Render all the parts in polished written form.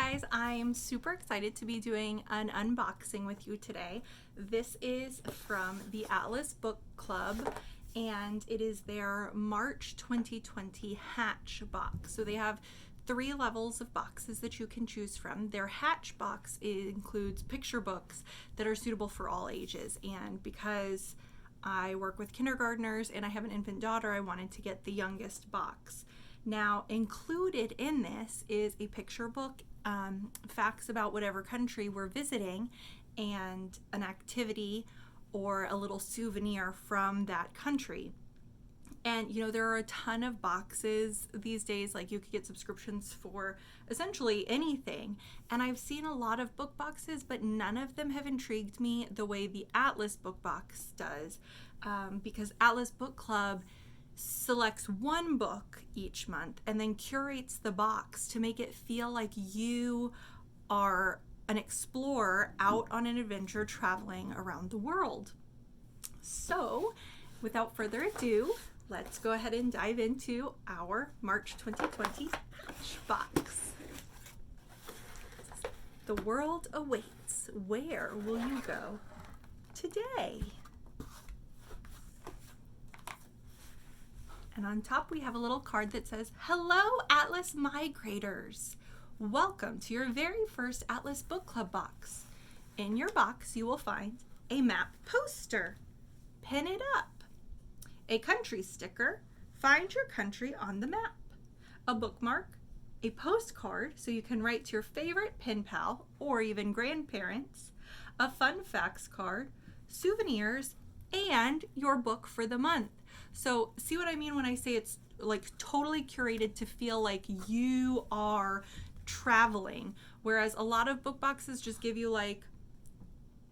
guys, I'm super excited to be doing an unboxing with you today. This is from the Atlas Book Club and it is their March 2020 Hatch box. So they have 3 levels of boxes that you can choose from. Their Hatch box includes picture books that are suitable for all ages, and because I work with kindergartners and I have an infant daughter, I wanted to get the youngest box. Now, included in this is a picture book, facts about whatever country we're visiting, and an activity or a little souvenir from that country. And you know, there are a ton of boxes these days, like you could get subscriptions for essentially anything. And I've seen a lot of book boxes, but none of them have intrigued me the way the Atlas book box does, because Atlas Book Club selects one book each month and then curates the box to make it feel like you are an explorer out on an adventure traveling around the world. So, without further ado, let's go ahead and dive into our March 2020 Hatch box. The world awaits. Where will you go today? And on top we have a little card that says, "Hello, Atlas Migrators. Welcome to your very first Atlas Book Club box. In your box you will find a map poster. Pin it up. A country sticker. Find your country on the map. A bookmark. A postcard so you can write to your favorite pen pal or even grandparents. A fun facts card. Souvenirs. And your book for the month." So see what I mean when I say it's like totally curated to feel like you are traveling, whereas a lot of book boxes just give you like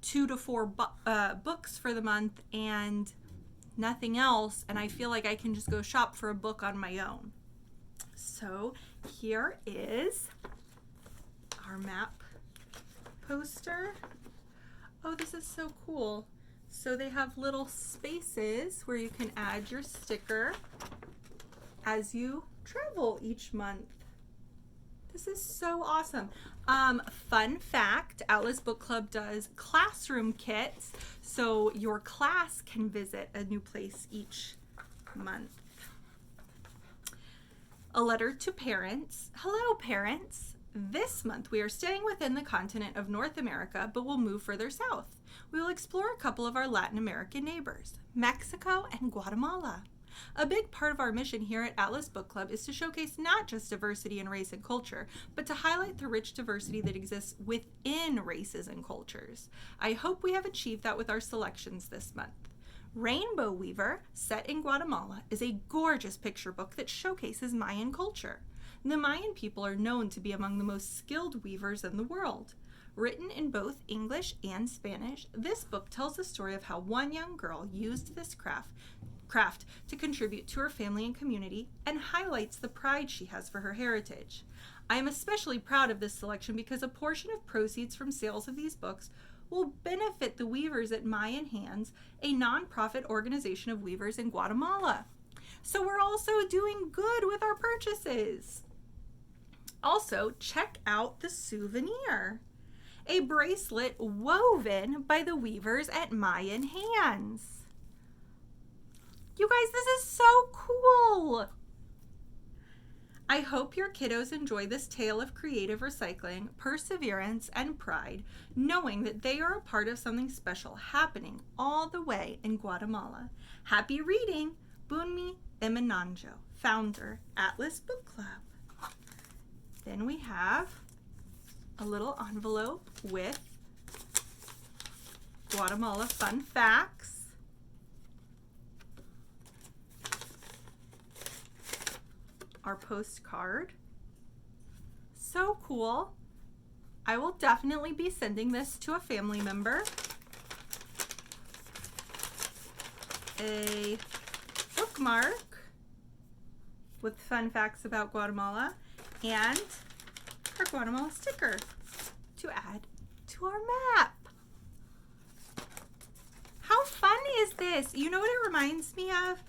2 to 4 books for the month and nothing else, and I feel like I can just go shop for a book on my own. So here is our map poster. Oh, this is so cool. So they have little spaces where you can add your sticker as you travel each month. This is so awesome. Fun fact, Atlas Book Club does classroom kits, so your class can visit a new place each month. A letter to parents. Hello, parents. This month we are staying within the continent of North America, but we'll move further south. We will explore a couple of our Latin American neighbors, Mexico and Guatemala. A big part of our mission here at Atlas Book Club is to showcase not just diversity in race and culture, but to highlight the rich diversity that exists within races and cultures. I hope we have achieved that with our selections this month. Rainbow Weaver, set in Guatemala, is a gorgeous picture book that showcases Mayan culture. The Mayan people are known to be among the most skilled weavers in the world. Written in both English and Spanish, this book tells the story of how one young girl used this craft to contribute to her family and community and highlights the pride she has for her heritage. I am especially proud of this selection because a portion of proceeds from sales of these books will benefit the weavers at Mayan Hands, a nonprofit organization of weavers in Guatemala. So we're also doing good with our purchases. Also, check out the souvenir. A bracelet woven by the weavers at Mayan Hands. You guys, this is so cool. I hope your kiddos enjoy this tale of creative recycling, perseverance, and pride, knowing that they are a part of something special happening all the way in Guatemala. Happy reading, Bunmi Emananjo, founder, Atlas Book Club. Then we have a little envelope with Guatemala fun facts. Our postcard. So cool. I will definitely be sending this to a family member. A bookmark with fun facts about Guatemala and our Guatemala sticker to add to our map. How fun is this? You know what it reminds me of?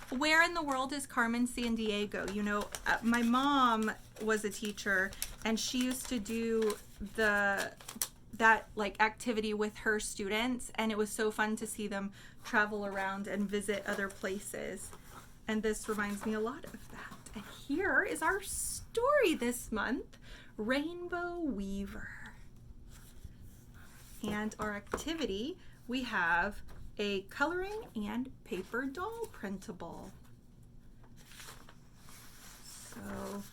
Where in the world is Carmen Sandiego? You know, my mom was a teacher, and she used to do that like activity with her students, and it was so fun to see them travel around and visit other places. And this reminds me a lot of that. And here is our story this month, Rainbow Weaver. And our activity, we have a coloring and paper doll printable. So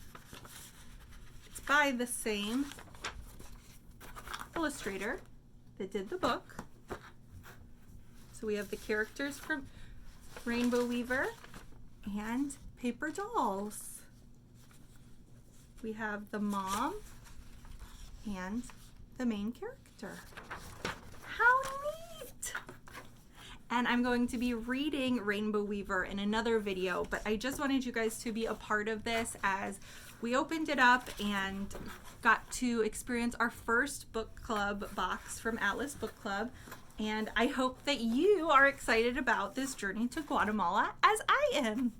it's by the same illustrator that did the book. So we have the characters from Rainbow Weaver and paper dolls. We have the mom and the main character. How neat! And I'm going to be reading Rainbow Weaver in another video, but I just wanted you guys to be a part of this as we opened it up and got to experience our first book club box from Atlas Book Club. And I hope that you are excited about this journey to Guatemala as I am.